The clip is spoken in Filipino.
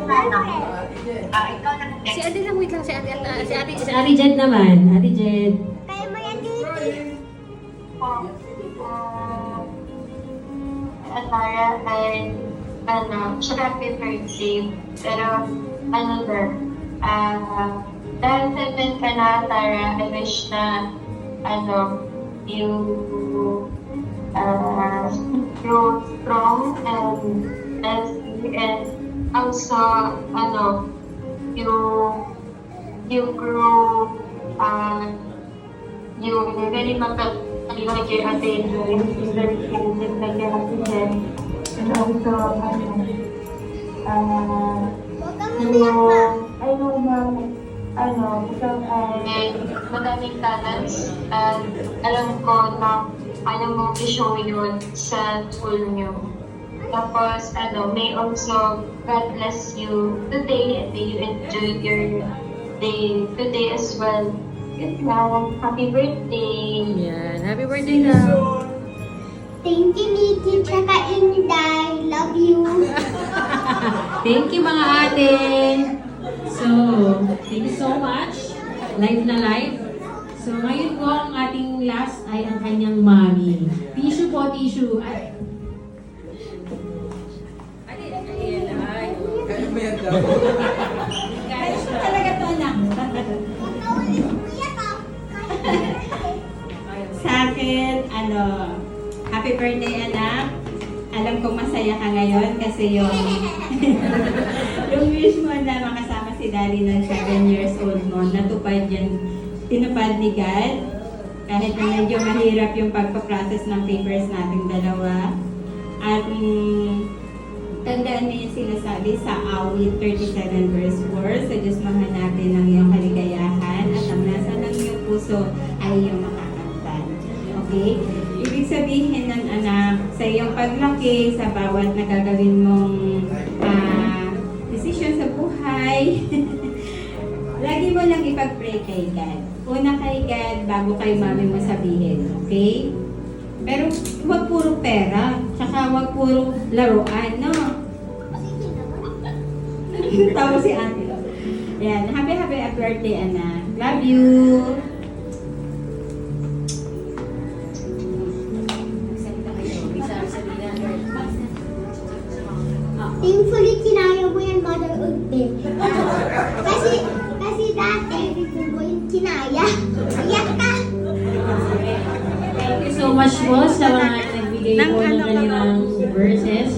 Si Ate lang, wait lang. Si Ate, Si Ate Jed naman. Ate Jed. Kaya mo yan, Didi. Tara, and happy birthday. Pero, dahil 7 ka na, Tara, I wish na, you grow strong and healthy, and also, you grow, you very makapaliwag your attention, you very creative like your husband, and also, I know na, ikaw ay madaming talents, at alam ko na kaya mo i-show yun sa school nyo. Tapos, may also God bless you today, and may you enjoy your day today as well. Happy birthday! Yan. Happy birthday daw. Thank you, Nikki. Tsaka Inday. Love you. Thank you mga ate. So, thank you so much. Live na live. So, ngayon po ang ating last ay ang kanyang mommy. Tissue po, tissue. Ay, Talaga to na. Sa akin, happy birthday anak. Alam kong masaya ka ngayon kasi yung wish mo na makasama si Daddy ng 7 years old mo, natupad yan, tinupad ni God. Kahit na medyo mahirap yung pagpaprocess ng papers nating dalawa. At tandaan mo yung sinasabi sa awit 37 verse 4, sa Diyos mahanapin ang iyong kaligayahan at ang nasa ng iyong puso ay iyong makakamtan. Okay? Ibig sabihin ng anak, sa iyong paglaki, sa bawat nagagawin mong decision sa buhay, lagi mo lang ipag-pray kay God. Una kay God, bago kay mami mo sabihin. Okay? Pero huwag puro pera, tsaka huwag puro laruan, no? Tawa si ate. Yan, happy birthday, anak. Love you! Thankfully, kinaya mo yan, Mother Ugbe. Kasi dati, hindi mo yung kinaya. Iyak ka. thank you so much po sa mga nagbigay po ng kanilang verses.